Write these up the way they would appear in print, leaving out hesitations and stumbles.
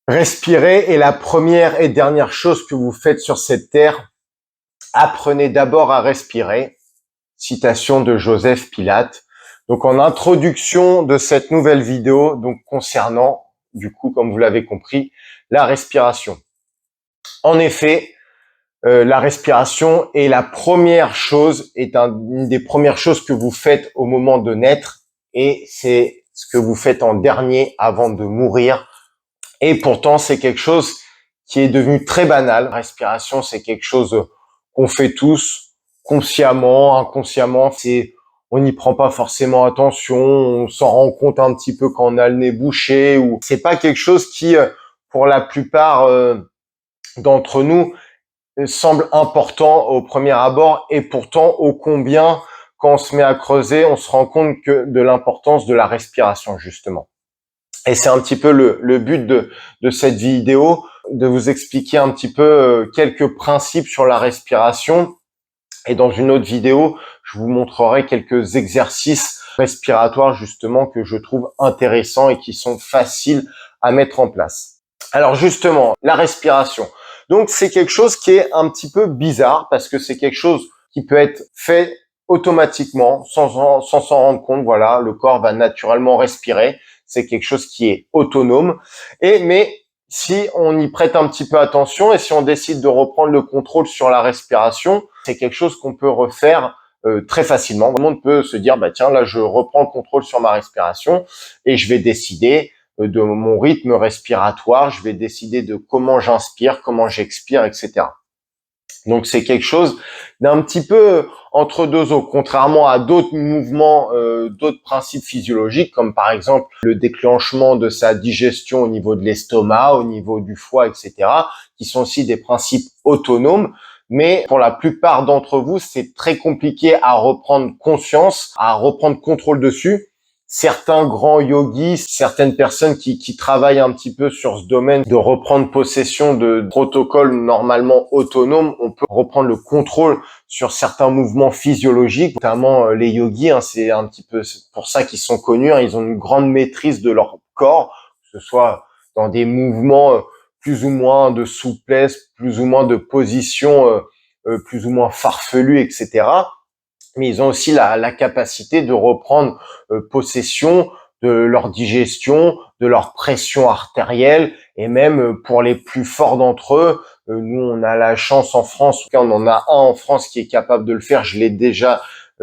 Respirer est la première et dernière chose que vous faites sur cette terre. Apprenez d'abord à respirer. Citation de Joseph Pilate. Donc, en introduction de cette nouvelle vidéo, donc concernant, du coup, comme vous l'avez compris, la respiration. En effet, la respiration est la première chose, une des premières choses que vous faites au moment de naître, et c'est ce que vous faites en dernier avant de mourir. Et pourtant, c'est quelque chose qui est devenu très banal. La respiration, c'est quelque chose qu'on fait tous, consciemment, inconsciemment. On n'y prend pas forcément attention, on s'en rend compte un petit peu quand on a le nez bouché, ou c'est pas quelque chose qui, pour la plupart d'entre nous, semble important au premier abord, et pourtant, ô combien, quand on se met à creuser, on se rend compte que de l'importance de la respiration, justement. Et c'est un petit peu le but de cette vidéo, de vous expliquer un petit peu quelques principes sur la respiration. Et dans une autre vidéo, je vous montrerai quelques exercices respiratoires justement que je trouve intéressants et qui sont faciles à mettre en place. Alors justement, la respiration. Donc c'est quelque chose qui est un petit peu bizarre parce que c'est quelque chose qui peut être fait automatiquement sans s'en rendre compte. Voilà, le corps va naturellement respirer. C'est quelque chose qui est autonome. Mais si on y prête un petit peu attention et si on décide de reprendre le contrôle sur la respiration, c'est quelque chose qu'on peut refaire très facilement. Tout le monde peut se dire, bah tiens, là je reprends le contrôle sur ma respiration et je vais décider de mon rythme respiratoire, je vais décider de comment j'inspire, comment j'expire, etc. Donc c'est quelque chose d'un petit peu entre deux eaux, contrairement à d'autres mouvements, d'autres principes physiologiques, comme par exemple le déclenchement de sa digestion au niveau de l'estomac, au niveau du foie, etc., qui sont aussi des principes autonomes. Mais pour la plupart d'entre vous, c'est très compliqué à reprendre conscience, à reprendre contrôle dessus. Certains grands yogis, certaines personnes qui travaillent un petit peu sur ce domaine de reprendre possession de protocoles normalement autonomes, on peut reprendre le contrôle sur certains mouvements physiologiques, notamment les yogis, hein, c'est un petit peu pour ça qu'ils sont connus, hein, ils ont une grande maîtrise de leur corps, que ce soit dans des mouvements plus ou moins de souplesse, plus ou moins de position, plus ou moins farfelues, etc. Mais ils ont aussi la capacité de reprendre possession de leur digestion, de leur pression artérielle, et même pour les plus forts d'entre eux, nous on a la chance en France, en tout cas on en a un en France qui est capable de le faire, je l'ai déjà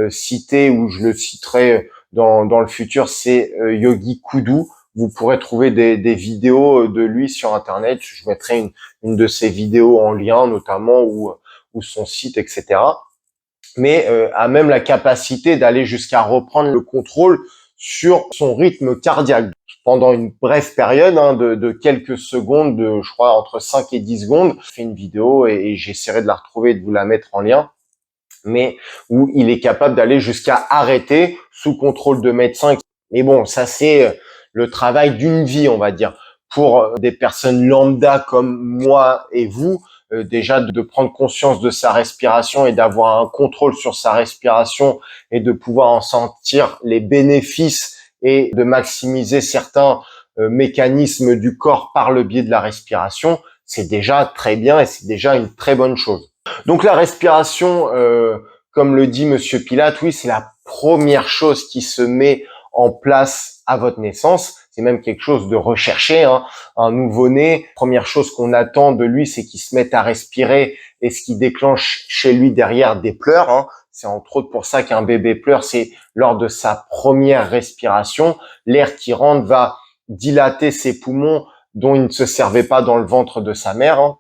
cité ou je le citerai dans le futur, c'est Yogi Koudou. Vous pourrez trouver des vidéos de lui sur internet, je mettrai une de ses vidéos en lien notamment ou son site, etc. Mais a même la capacité d'aller jusqu'à reprendre le contrôle sur son rythme cardiaque pendant une brève période de quelques secondes, je crois entre 5 et 10 secondes. Je fais une vidéo et j'essaierai de la retrouver et de vous la mettre en lien, mais où il est capable d'aller jusqu'à arrêter sous contrôle de médecin. Mais bon, ça c'est le travail d'une vie, on va dire. Pour des personnes lambda comme moi et vous, déjà de prendre conscience de sa respiration et d'avoir un contrôle sur sa respiration et de pouvoir en sentir les bénéfices et de maximiser certains mécanismes du corps par le biais de la respiration, c'est déjà très bien et c'est déjà une très bonne chose. Donc la respiration, comme le dit Monsieur Pilate, oui, c'est la première chose qui se met en place à votre naissance. C'est même quelque chose de recherché, hein. Un nouveau-né, première chose qu'on attend de lui, c'est qu'il se mette à respirer, et ce qui déclenche chez lui derrière des pleurs, hein. C'est entre autres pour ça qu'un bébé pleure, c'est lors de sa première respiration. L'air qui rentre va dilater ses poumons dont il ne se servait pas dans le ventre de sa mère, hein.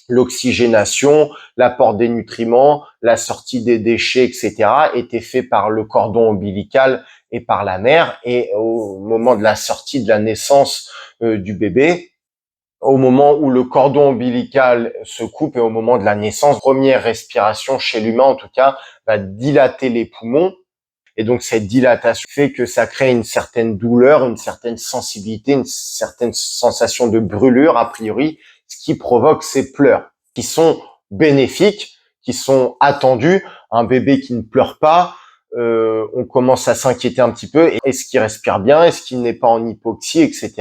L'oxygénation, l'apport des nutriments, la sortie des déchets, etc., était fait par le cordon ombilical et par la mère. Et au moment de la sortie de la naissance du bébé, au moment où le cordon ombilical se coupe et au moment de la naissance, première respiration chez l'humain en tout cas, va dilater les poumons. Et donc cette dilatation fait que ça crée une certaine douleur, une certaine sensibilité, une certaine sensation de brûlure a priori, ce qui provoque ces pleurs qui sont bénéfiques, qui sont attendus. Un bébé qui ne pleure pas, on commence à s'inquiéter un petit peu. Est-ce qu'il respire bien? Est-ce qu'il n'est pas en hypoxie, etc.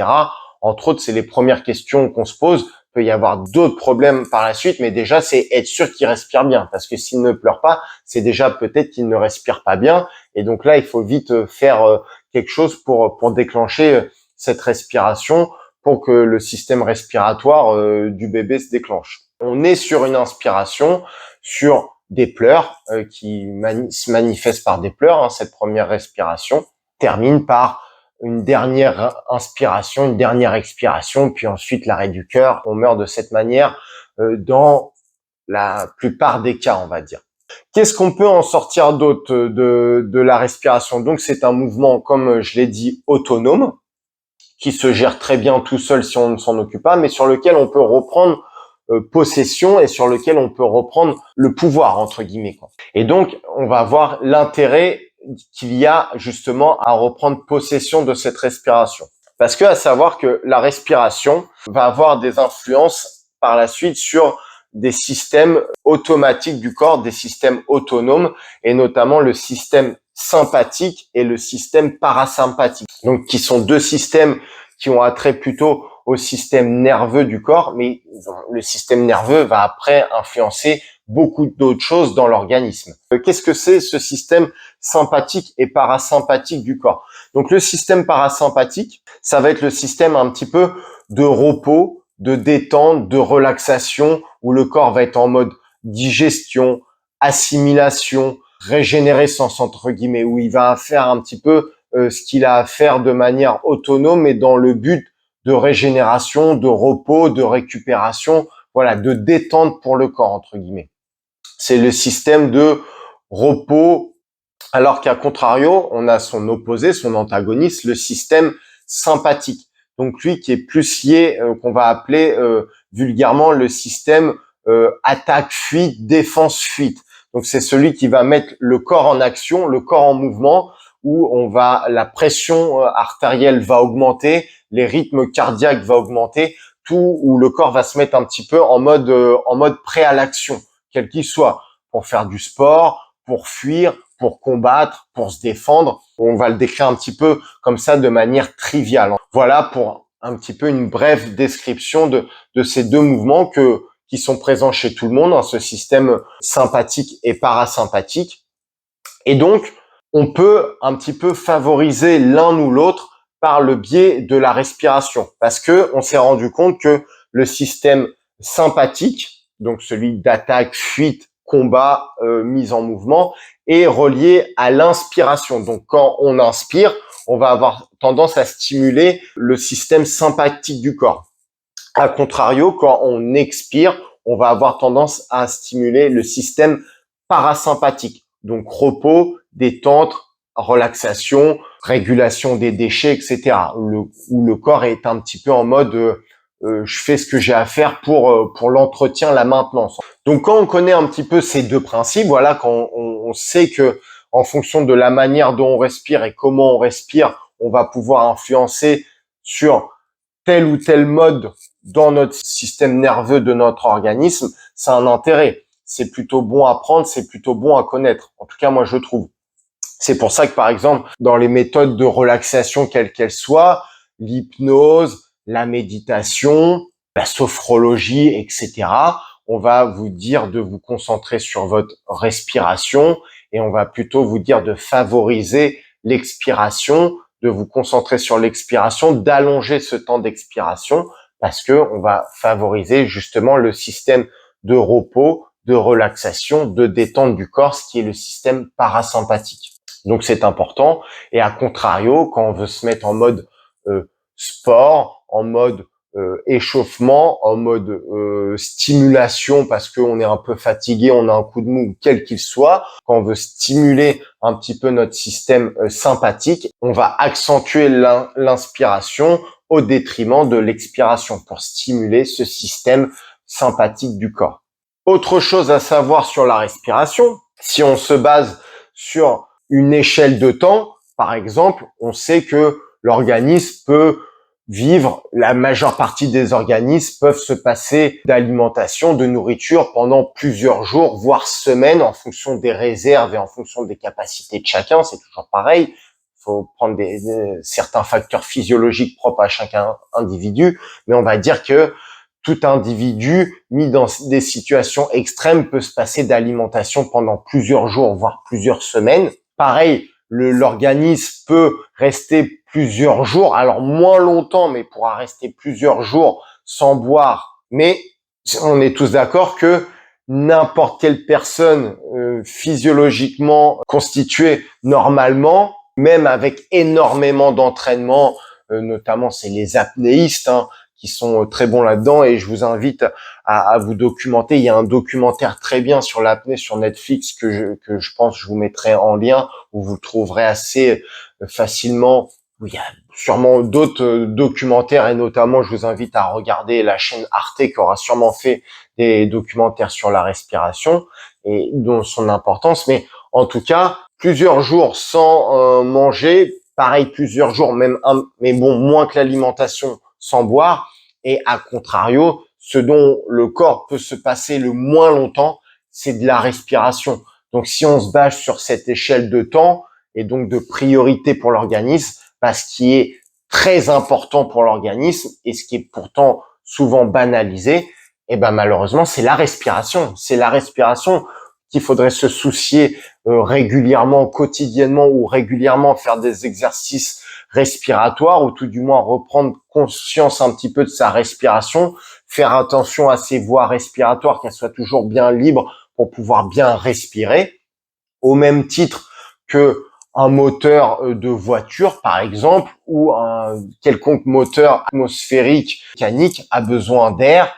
Entre autres, c'est les premières questions qu'on se pose. Il peut y avoir d'autres problèmes par la suite, mais déjà, c'est être sûr qu'il respire bien. Parce que s'il ne pleure pas, c'est déjà peut-être qu'il ne respire pas bien. Et donc là, il faut vite faire quelque chose pour déclencher cette respiration, pour que le système respiratoire du bébé se déclenche. On est sur une inspiration, sur des pleurs qui se manifestent par des pleurs. Cette première respiration termine par une dernière inspiration, une dernière expiration, puis ensuite l'arrêt du cœur. On meurt de cette manière dans la plupart des cas, on va dire. Qu'est-ce qu'on peut en sortir d'autre de la respiration? Donc, c'est un mouvement, comme je l'ai dit, autonome, qui se gère très bien tout seul si on ne s'en occupe pas, mais sur lequel on peut reprendre possession et sur lequel on peut reprendre le pouvoir, entre guillemets, quoi. Et donc, on va voir l'intérêt qu'il y a justement à reprendre possession de cette respiration. Parce que à savoir que la respiration va avoir des influences par la suite sur des systèmes automatiques du corps, des systèmes autonomes, et notamment le système sympathique et le système parasympathique. Donc, qui sont deux systèmes qui ont attrait plutôt au système nerveux du corps, mais le système nerveux va après influencer beaucoup d'autres choses dans l'organisme. Qu'est-ce que c'est ce système sympathique et parasympathique du corps? Donc, le système parasympathique, ça va être le système un petit peu de repos, de détente, de relaxation, où le corps va être en mode digestion, assimilation, régénérescence, entre guillemets, où il va faire un petit peu ce qu'il a à faire de manière autonome et dans le but de régénération, de repos, de récupération, voilà, de détente pour le corps, entre guillemets. C'est le système de repos, alors qu'à contrario, on a son opposé, son antagoniste, le système sympathique. Donc lui qui est plus lié, qu'on va appeler vulgairement le système attaque-fuite, défense-fuite. Donc c'est celui qui va mettre le corps en action, le corps en mouvement, où la pression artérielle va augmenter, les rythmes cardiaques vont augmenter, tout où le corps va se mettre un petit peu en mode prêt à l'action, quel qu'il soit, pour faire du sport, pour fuir, pour combattre, pour se défendre. On va le décrire un petit peu comme ça de manière triviale. Voilà pour un petit peu une brève description de ces deux mouvements qui sont présents chez tout le monde, ce système sympathique et parasympathique. Et donc, on peut un petit peu favoriser l'un ou l'autre par le biais de la respiration, parce que on s'est rendu compte que le système sympathique, donc celui d'attaque, fuite, combat, mise en mouvement, est relié à l'inspiration. Donc, quand on inspire, on va avoir tendance à stimuler le système sympathique du corps. A contrario, quand on expire, on va avoir tendance à stimuler le système parasympathique. Donc, repos, détente, relaxation, régulation des déchets, etc. Où le corps est un petit peu en mode je fais ce que j'ai à faire pour l'entretien, la maintenance. Donc, quand on connaît un petit peu ces deux principes, voilà, quand on sait que en fonction de la manière dont on respire et comment on respire, on va pouvoir influencer sur tel ou tel mode dans notre système nerveux de notre organisme, c'est un intérêt. C'est plutôt bon à prendre, c'est plutôt bon à connaître. En tout cas, moi, je trouve. C'est pour ça que, par exemple, dans les méthodes de relaxation, quelles qu'elles soient, l'hypnose, la méditation, la sophrologie, etc., on va vous dire de vous concentrer sur votre respiration et on va plutôt vous dire de favoriser l'expiration, de vous concentrer sur l'expiration, d'allonger ce temps d'expiration parce que on va favoriser justement le système de repos, de relaxation, de détente du corps, ce qui est le système parasympathique. Donc c'est important. Et à contrario, quand on veut se mettre en mode sport, en mode échauffement, en mode stimulation parce qu'on est un peu fatigué, on a un coup de mou, quel qu'il soit, quand on veut stimuler un petit peu notre système sympathique, on va accentuer l'inspiration au détriment de l'expiration pour stimuler ce système sympathique du corps. Autre chose à savoir sur la respiration, si on se base sur une échelle de temps, par exemple, on sait que l'organisme peut vivre, la majeure partie des organismes peuvent se passer d'alimentation, de nourriture pendant plusieurs jours, voire semaines, en fonction des réserves et en fonction des capacités de chacun. C'est toujours pareil. Il faut prendre certains facteurs physiologiques propres à chaque individu, mais on va dire que tout individu mis dans des situations extrêmes peut se passer d'alimentation pendant plusieurs jours, voire plusieurs semaines. Pareil, l'organisme peut rester plusieurs jours, alors moins longtemps, mais pourra rester plusieurs jours sans boire. Mais on est tous d'accord que n'importe quelle personne physiologiquement constituée normalement, même avec énormément d'entraînement, notamment c'est les apnéistes, qui sont très bons là-dedans, et je vous invite à vous documenter. Il y a un documentaire très bien sur l'apnée sur Netflix que je pense que je vous mettrai en lien, où vous le trouverez assez facilement. Il y a sûrement d'autres documentaires, et notamment je vous invite à regarder la chaîne Arte qui aura sûrement fait des documentaires sur la respiration et dont son importance. Mais en tout cas, plusieurs jours sans manger, pareil, plusieurs jours, mais bon, moins que l'alimentation, sans boire. Et à contrario, ce dont le corps peut se passer le moins longtemps, c'est de la respiration. Donc, si on se base sur cette échelle de temps et donc de priorité pour l'organisme, ce qui est très important pour l'organisme et ce qui est pourtant souvent banalisé, malheureusement, c'est la respiration. C'est la respiration qu'il faudrait se soucier régulièrement, quotidiennement, ou régulièrement faire des exercices respiratoires, ou tout du moins reprendre conscience un petit peu de sa respiration, faire attention à ses voies respiratoires, qu'elles soient toujours bien libres pour pouvoir bien respirer, au même titre que un moteur de voiture, par exemple, ou un quelconque moteur atmosphérique mécanique a besoin d'air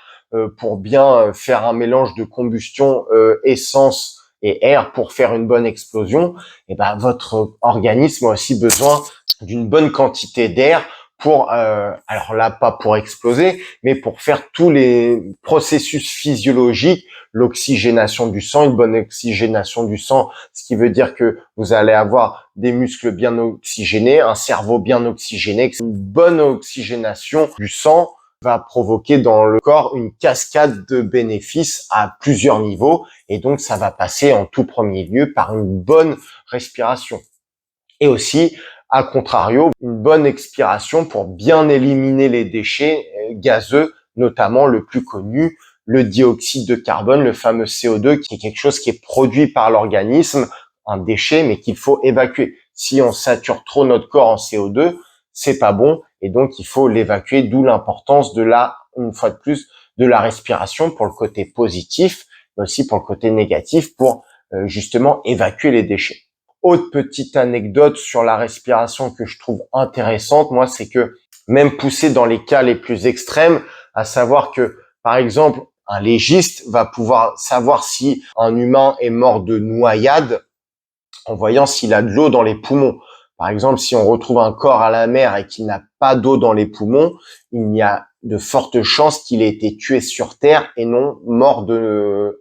pour bien faire un mélange de combustion essence et air pour faire une bonne explosion. Et votre organisme a aussi besoin d'une bonne quantité d'air pour, alors là, pas pour exploser, mais pour faire tous les processus physiologiques, l'oxygénation du sang, une bonne oxygénation du sang, ce qui veut dire que vous allez avoir des muscles bien oxygénés, un cerveau bien oxygéné. Une bonne oxygénation du sang va provoquer dans le corps une cascade de bénéfices à plusieurs niveaux, et donc ça va passer en tout premier lieu par une bonne respiration. Et aussi, à contrario, une bonne expiration pour bien éliminer les déchets gazeux, notamment le plus connu, le dioxyde de carbone, le fameux CO2, qui est quelque chose qui est produit par l'organisme, un déchet, mais qu'il faut évacuer. Si on sature trop notre corps en CO2, c'est pas bon, et donc il faut l'évacuer, d'où l'importance une fois de plus, de la respiration pour le côté positif, mais aussi pour le côté négatif, pour justement évacuer les déchets. Autre petite anecdote sur la respiration que je trouve intéressante, moi, c'est que même poussé dans les cas les plus extrêmes, à savoir que, par exemple, un légiste va pouvoir savoir si un humain est mort de noyade en voyant s'il a de l'eau dans les poumons. Par exemple, si on retrouve un corps à la mer et qu'il n'a pas d'eau dans les poumons, il y a de fortes chances qu'il ait été tué sur terre et non mort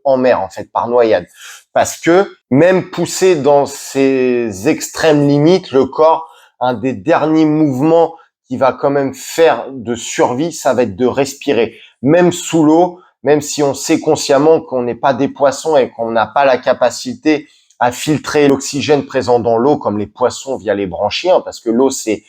en mer, en fait, par noyade. Parce que même poussé dans ses extrêmes limites, le corps, un des derniers mouvements qu'il va quand même faire de survie, ça va être de respirer. Même sous l'eau, même si on sait consciemment qu'on n'est pas des poissons et qu'on n'a pas la capacité à filtrer l'oxygène présent dans l'eau comme les poissons via les branchies, parce que l'eau, c'est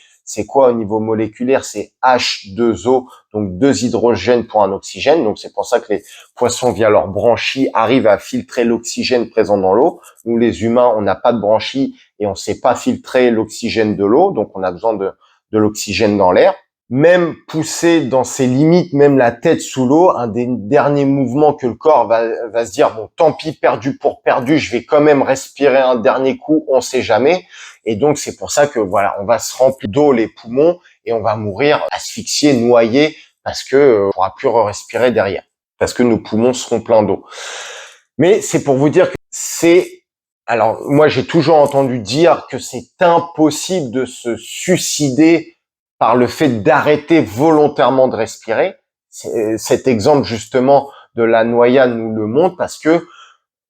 quoi au niveau moléculaire? C'est H2O, donc 2 hydrogènes pour un oxygène. Donc c'est pour ça que les poissons, via leurs branchies, arrivent à filtrer l'oxygène présent dans l'eau. Nous, les humains, on n'a pas de branchies et on ne sait pas filtrer l'oxygène de l'eau, donc on a besoin de l'oxygène dans l'air. Même poussé dans ses limites, même la tête sous l'eau, un des derniers mouvements que le corps va se dire, bon, tant pis, perdu pour perdu, je vais quand même respirer un dernier coup, on sait jamais. Et donc, c'est pour ça que, voilà, on va se remplir d'eau les poumons et on va mourir asphyxié, noyé, parce que on pourra plus respirer derrière, parce que nos poumons seront pleins d'eau. Mais c'est pour vous dire que alors, moi, j'ai toujours entendu dire que c'est impossible de se suicider par le fait d'arrêter volontairement de respirer. Cet exemple, justement, de la noyade nous le montre, parce que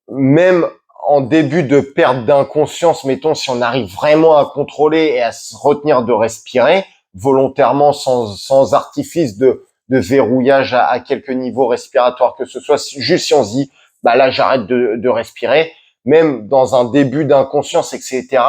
même en début de perte d'inconscience, mettons, si on arrive vraiment à contrôler et à se retenir de respirer, volontairement, sans artifice de verrouillage à quelques niveaux respiratoires que ce soit, juste si on se dit, là, j'arrête de respirer, même dans un début d'inconscience, etc.,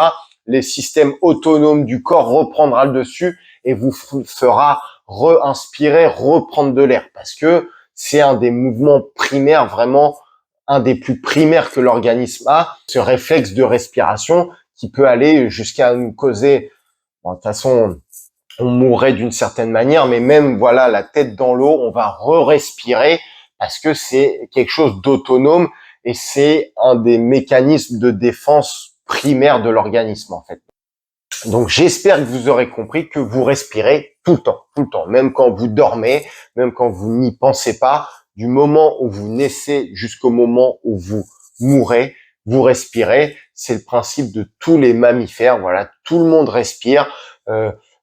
les systèmes autonomes du corps reprendra le dessus et vous fera re-inspirer, reprendre de l'air, parce que c'est un des mouvements primaires, vraiment un des plus primaires que l'organisme a, ce réflexe de respiration qui peut aller jusqu'à nous causer, bon, de toute façon, on mourrait d'une certaine manière, mais même, voilà, la tête dans l'eau, on va re-respirer parce que c'est quelque chose d'autonome et c'est un des mécanismes de défense primaires de l'organisme, en fait. Donc, j'espère que vous aurez compris que vous respirez tout le temps, même quand vous dormez, même quand vous n'y pensez pas, du moment où vous naissez jusqu'au moment où vous mourrez, vous respirez. C'est le principe de tous les mammifères. Voilà, tout le monde respire.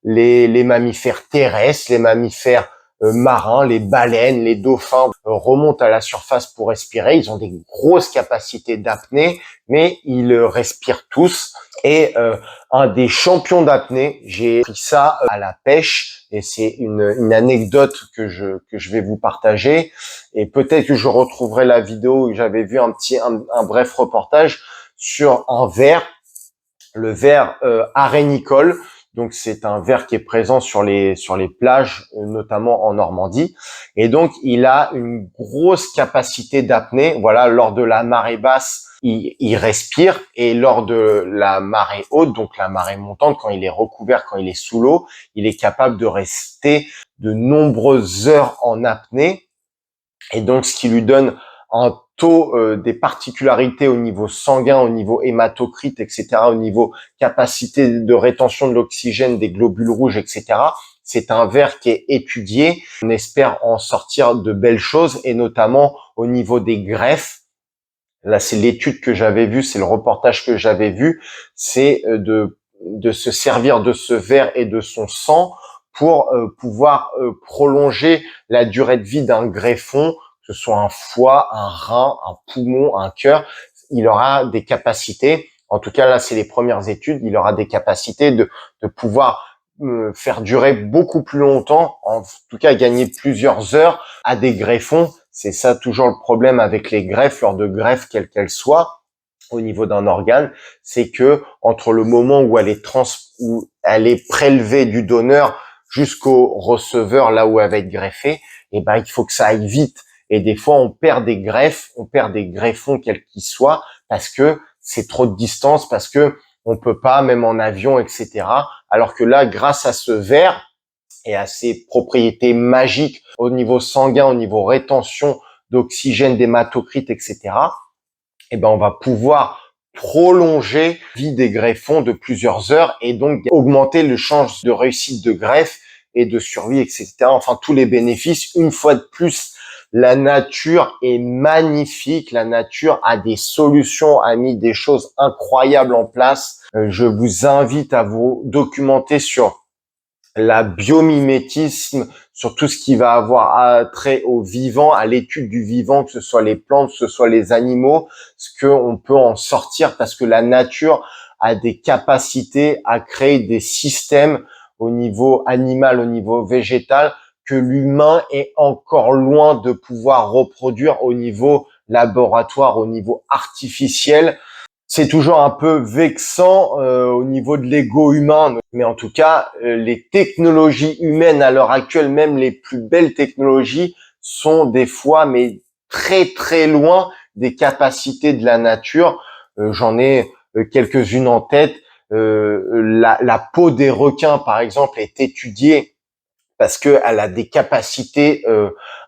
Les mammifères terrestres, les mammifères marins, les baleines, les dauphins remontent à la surface pour respirer. Ils ont des grosses capacités d'apnée, mais ils respirent tous. Et un des champions d'apnée, j'ai pris ça à la pêche, et c'est une anecdote que je vais vous partager. Et peut-être que je retrouverai la vidéo où j'avais vu un bref reportage sur un ver, le ver arénicole. Donc c'est un ver qui est présent sur les plages, notamment en Normandie. Et donc il a une grosse capacité d'apnée. Voilà, lors de la marée basse, il respire, et lors de la marée haute, donc la marée montante, quand il est recouvert, quand il est sous l'eau, il est capable de rester de nombreuses heures en apnée. Et donc ce qui lui donne un taux, des particularités au niveau sanguin, au niveau hématocrite, etc., au niveau capacité de rétention de l'oxygène des globules rouges, etc. C'est un ver qui est étudié. On espère en sortir de belles choses, et notamment au niveau des greffes. Là, c'est l'étude que j'avais vue, c'est le reportage que j'avais vu, c'est de se servir de ce ver et de son sang pour pouvoir prolonger la durée de vie d'un greffon, que ce soit un foie, un rein, un poumon, un cœur. Il aura des capacités, en tout cas là c'est les premières études, il aura des capacités de pouvoir faire durer beaucoup plus longtemps, en tout cas gagner plusieurs heures à des greffons. C'est ça toujours le problème avec les greffes, lors de greffes quelles qu'elles soient, au niveau d'un organe, c'est que entre le moment où où elle est prélevée du donneur jusqu'au receveur, là où elle va être greffée, et ben il faut que ça aille vite. Et des fois on perd des greffes, on perd des greffons quels qu'ils soient, parce que c'est trop de distance, parce que on peut pas, même en avion, etc. Alors que là, grâce à ce ver et à ses propriétés magiques au niveau sanguin, au niveau rétention d'oxygène, d'hématocrite, etc., eh ben, on va pouvoir prolonger la vie des greffons de plusieurs heures, et donc augmenter le chance de réussite de greffe et de survie, etc. Enfin, tous les bénéfices. Une fois de plus, la nature est magnifique. La nature a des solutions, a mis des choses incroyables en place. Je vous invite à vous documenter sur la biomimétisme, sur tout ce qui va avoir trait au vivant, à l'étude du vivant, que ce soit les plantes, que ce soit les animaux, ce qu'on peut en sortir, parce que la nature a des capacités à créer des systèmes au niveau animal, au niveau végétal, que l'humain est encore loin de pouvoir reproduire au niveau laboratoire, au niveau artificiel. C'est toujours un peu vexant au niveau de l'ego humain, mais en tout cas, les technologies humaines à l'heure actuelle, même les plus belles technologies, sont des fois, mais très loin des capacités de la nature. J'en ai quelques-unes en tête. La peau des requins, par exemple, est étudiée parce qu'elle a des capacités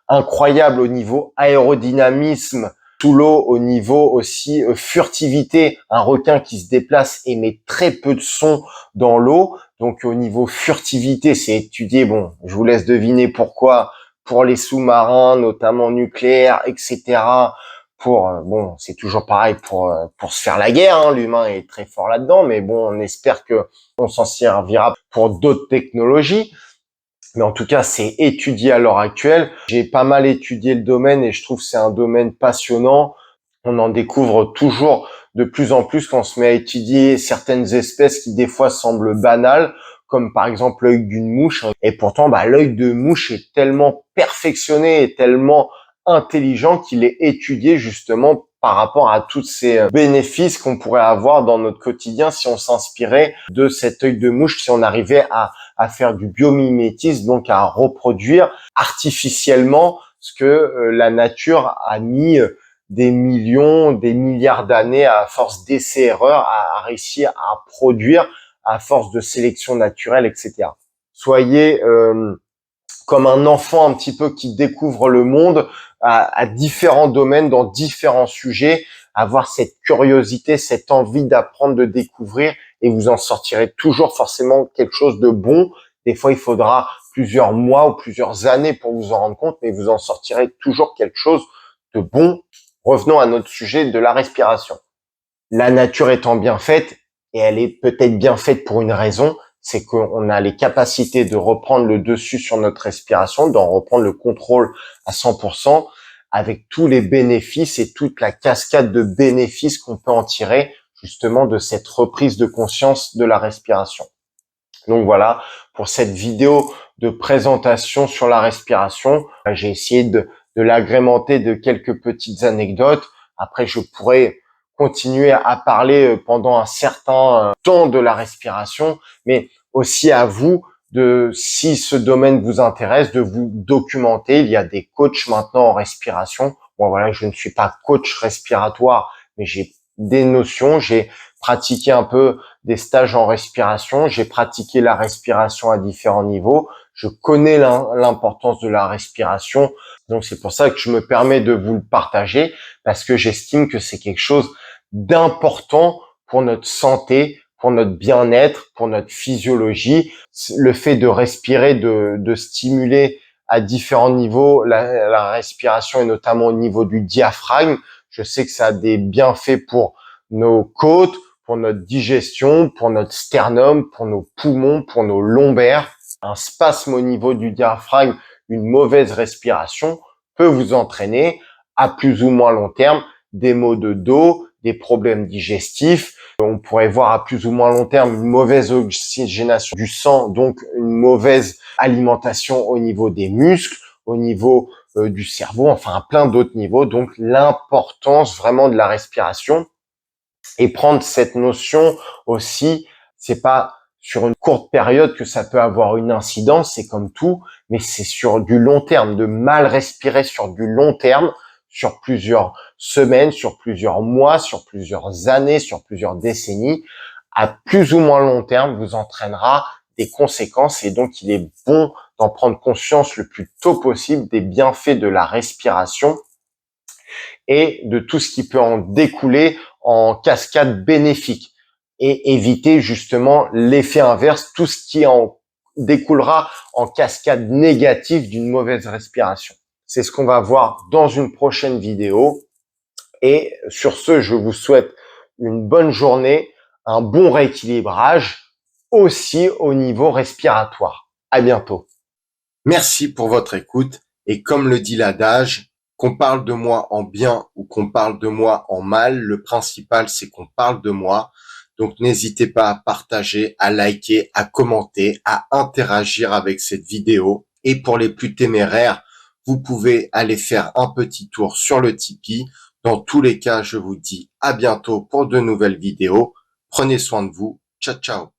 incroyables au niveau aérodynamisme sous l'eau, au niveau aussi furtivité. Un requin qui se déplace émet très peu de son dans l'eau, donc au niveau furtivité, c'est étudié. Bon, je vous laisse deviner pourquoi, pour les sous-marins, notamment nucléaires, etc. Bon, c'est toujours pareil pour se faire la guerre, hein. L'humain est très fort là-dedans, mais bon, on espère que on s'en servira pour d'autres technologies. Mais en tout cas, c'est étudié à l'heure actuelle. J'ai pas mal étudié le domaine et je trouve que c'est un domaine passionnant. On en découvre toujours de plus en plus quand on se met à étudier certaines espèces qui des fois semblent banales, comme par exemple l'œil d'une mouche. Et pourtant, l'œil de mouche est tellement perfectionné et tellement intelligent qu'il est étudié justement par rapport à tous ces bénéfices qu'on pourrait avoir dans notre quotidien si on s'inspirait de cet œil de mouche, si on arrivait à faire du biomimétisme, donc à reproduire artificiellement ce que la nature a mis des millions, des milliards d'années à force d'essais-erreurs à réussir à produire à force de sélection naturelle, etc. Soyez comme un enfant un petit peu qui découvre le monde à différents domaines, dans différents sujets, avoir cette curiosité, cette envie d'apprendre, de découvrir, et vous en sortirez toujours forcément quelque chose de bon. Des fois, il faudra plusieurs mois ou plusieurs années pour vous en rendre compte, mais vous en sortirez toujours quelque chose de bon. Revenons à notre sujet de la respiration. La nature étant bien faite, et elle est peut-être bien faite pour une raison, c'est qu'on a les capacités de reprendre le dessus sur notre respiration, d'en reprendre le contrôle à 100%, avec tous les bénéfices et toute la cascade de bénéfices qu'on peut en tirer justement de cette reprise de conscience de la respiration. Donc voilà, pour cette vidéo de présentation sur la respiration, j'ai essayé de l'agrémenter de quelques petites anecdotes. Après, je pourrais continuer à parler pendant un certain temps de la respiration, mais aussi à vous de, si ce domaine vous intéresse, de vous documenter. Il y a des coachs maintenant en respiration. Bon voilà, je ne suis pas coach respiratoire, mais j'ai des notions, j'ai pratiqué un peu des stages en respiration, j'ai pratiqué la respiration à différents niveaux, je connais l'importance de la respiration, donc c'est pour ça que je me permets de vous le partager, parce que j'estime que c'est quelque chose d'important pour notre santé, pour notre bien-être, pour notre physiologie. Le fait de respirer, de stimuler à différents niveaux la respiration, et notamment au niveau du diaphragme, je sais que ça a des bienfaits pour nos côtes, pour notre digestion, pour notre sternum, pour nos poumons, pour nos lombaires. Un spasme au niveau du diaphragme, une mauvaise respiration peut vous entraîner à plus ou moins long terme des maux de dos, des problèmes digestifs. On pourrait voir à plus ou moins long terme une mauvaise oxygénation du sang, donc une mauvaise alimentation au niveau des muscles, au niveau du cerveau, enfin à plein d'autres niveaux. Donc l'importance vraiment de la respiration. Et prendre cette notion aussi, c'est pas sur une courte période que ça peut avoir une incidence, c'est comme tout, mais c'est sur du long terme, de mal respirer sur du long terme, sur plusieurs semaines, sur plusieurs mois, sur plusieurs années, sur plusieurs décennies, à plus ou moins long terme, vous entraînera des conséquences, et donc il est bon d'en prendre conscience le plus tôt possible des bienfaits de la respiration et de tout ce qui peut en découler en cascade bénéfique, et éviter justement l'effet inverse, tout ce qui en découlera en cascade négative d'une mauvaise respiration. C'est ce qu'on va voir dans une prochaine vidéo. Et sur ce, je vous souhaite une bonne journée, un bon rééquilibrage aussi au niveau respiratoire. À bientôt. Merci pour votre écoute, et comme le dit l'adage, qu'on parle de moi en bien ou qu'on parle de moi en mal, le principal c'est qu'on parle de moi. Donc n'hésitez pas à partager, à liker, à commenter, à interagir avec cette vidéo. Et pour les plus téméraires, vous pouvez aller faire un petit tour sur le Tipeee. Dans tous les cas, je vous dis à bientôt pour de nouvelles vidéos. Prenez soin de vous. Ciao, ciao.